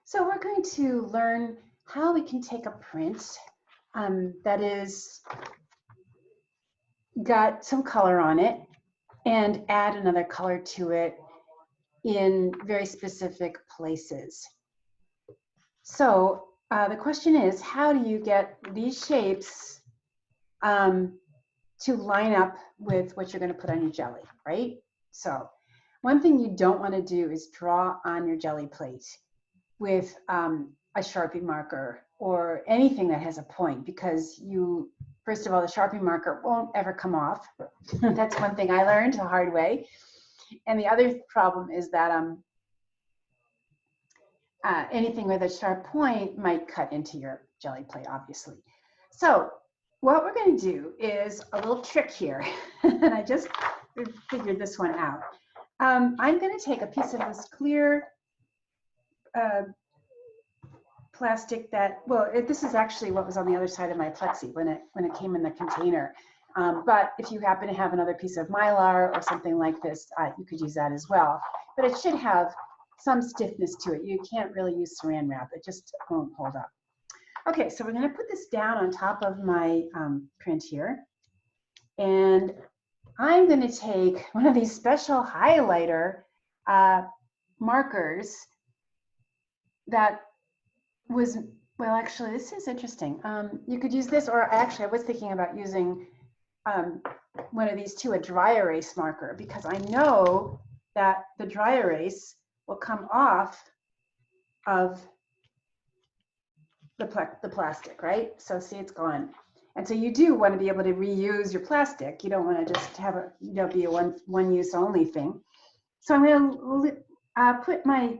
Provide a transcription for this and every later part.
So we're going to learn how we can take a print that is got some color on it and add another color to it in very specific places. So the question is, how do you get these shapes to line up with what you're going to put on your jelly, right? So one thing you don't want to do is draw on your jelly plate with a Sharpie marker or anything that has a point, because you, first of all, the Sharpie marker won't ever come off. That's one thing I learned the hard way. And the other problem is that anything with a sharp point might cut into your jelly plate, obviously. So what we're going to do is a little trick here, and I just figured this one out. I'm going to take a piece of this clear plastic that, well, this is actually what was on the other side of my plexi when it came in the container. But if you happen to have another piece of Mylar or something like this, you could use that as well. But it should have some stiffness to it. You can't really use saran wrap. It just won't hold up. Okay, so we're going to put this down on top of my print here. And I'm going to take one of these special highlighter markers that was, well, actually, this is interesting. You could use this, or actually, I was thinking about using one of these too, a dry erase marker, because I know that the dry erase will come off of the plastic, right? So see, it's gone. And so you do want to be able to reuse your plastic. You don't want to just have a, be a one use only thing. So I'm going to put my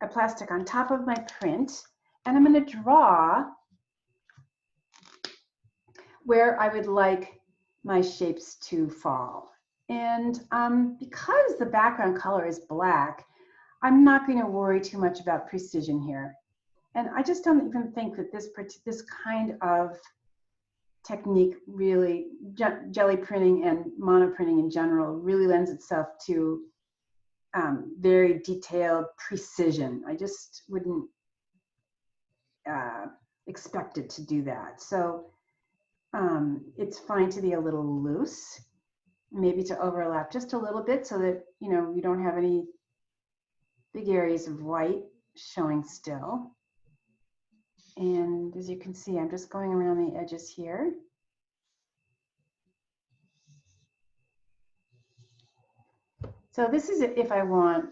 a plastic on top of my print, and I'm going to draw where I would like my shapes to fall. And because the background color is black, I'm not going to worry too much about precision here. And I just don't even think that this kind of technique really, jelly printing and monoprinting in general, really lends itself to very detailed precision. I just wouldn't expect it to do that. So it's fine to be a little loose, maybe to overlap just a little bit so that, you don't have any big areas of white showing still. And as you can see, I'm just going around the edges here. So this is if I want,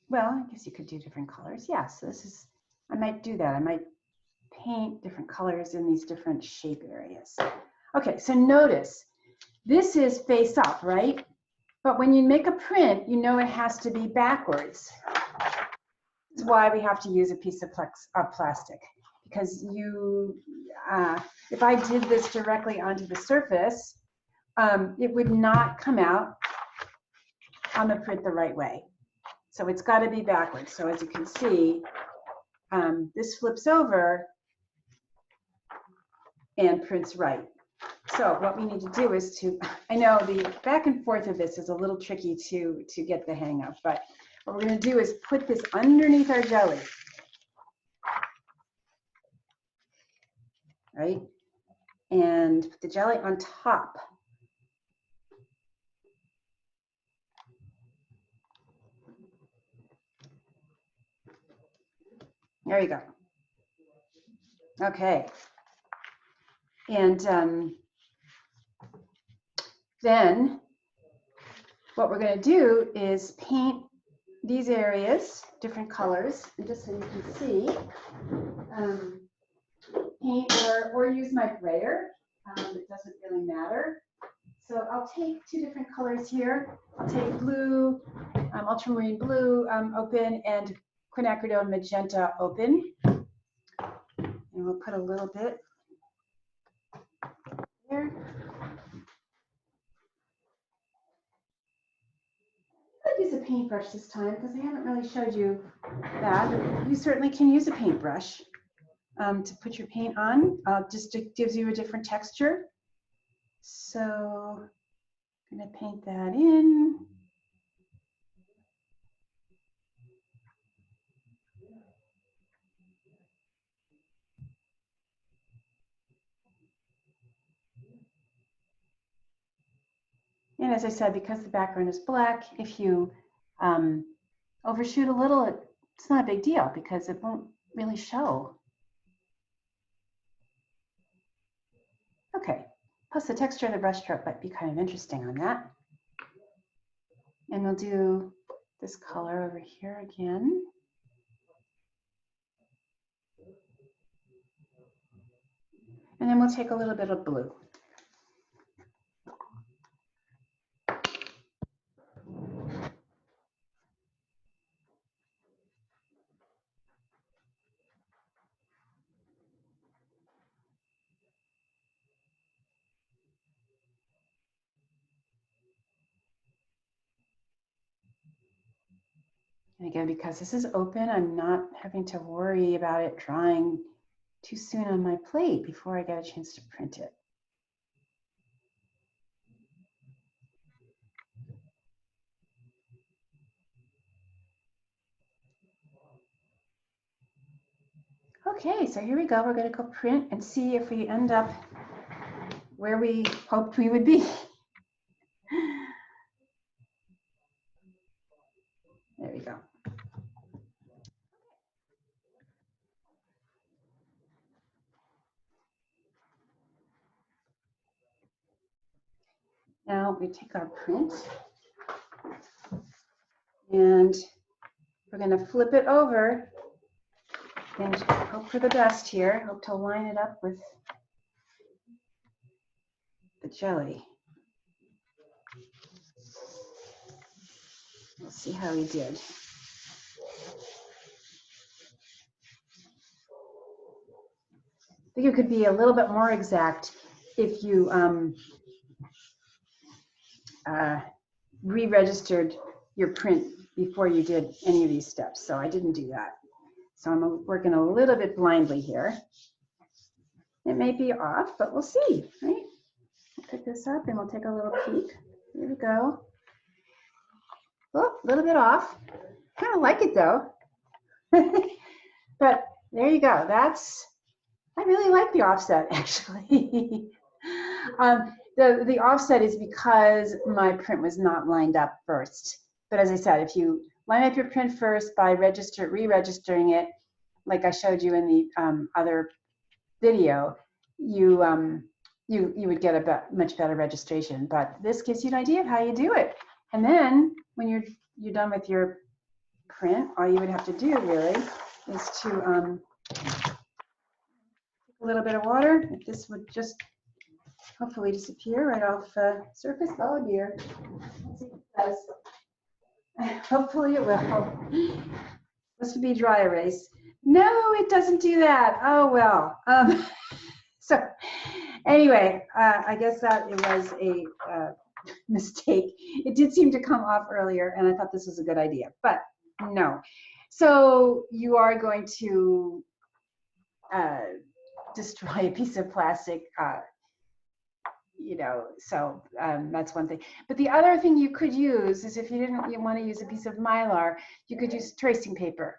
well, I guess you could do different colors. Yeah, so this is, I might do that. I might paint different colors in these different shape areas. Okay, so notice, this is face up, right? But when you make a print, it has to be backwards. That's why we have to use a piece of plastic, because if I did this directly onto the surface, it would not come out on the print the right way. So it's got to be backwards. So as you can see, this flips over and prints right. So what we need to do is I know the back and forth of this is a little tricky to get the hang of, but what we're going to do is put this underneath our jelly, right? And put the jelly on top. There you go. Okay. And then what we're going to do is paint these areas different colors, and just so you can see, paint or use my brayer. It doesn't really matter. So I'll take two different colors here. I'll take blue, ultramarine blue open, and quinacridone magenta open. And we'll put a little bit here. I'll use a paintbrush this time because I haven't really showed you that. You certainly can use a paintbrush to put your paint on. Just it gives you a different texture. So I'm going to paint that in. And as I said, because the background is black, if you overshoot a little, it's not a big deal because it won't really show. Okay, plus the texture of the brush stroke might be kind of interesting on that. And we'll do this color over here again. And then we'll take a little bit of blue. And again, because this is open, I'm not having to worry about it drying too soon on my plate before I get a chance to print it. Okay, so here we go. We're going to go print and see if we end up where we hoped we would be. There we go. Now we take our print and we're going to flip it over and hope for the best here. Hope to line it up with the jelly. We'll see how he did. I think it could be a little bit more exact if you re-registered your print before you did any of these steps. So I didn't do that. So I'm working a little bit blindly here. It may be off, but we'll see, right? We'll pick this up and we'll take a little peek. Here we go. Oh, a little bit off. Kind of like it though. But there you go. I really like the offset actually. The offset is because my print was not lined up first. But as I said, if you line up your print first by re-registering it, like I showed you in the other video, you would get a much better registration. But this gives you an idea of how you do it. And then when you're done with your print, all you would have to do really is to take a little bit of water. This would just hopefully disappear right off the surface. Oh dear. Let's see if it does. Hopefully it will. This would be dry erase. No, it doesn't do that. Oh well. So anyway, I guess that it was a mistake. It did seem to come off earlier, and I thought this was a good idea, but no. So you are going to destroy a piece of plastic, so that's one thing. But the other thing you could use is if you didn't want to use a piece of Mylar, you could use tracing paper.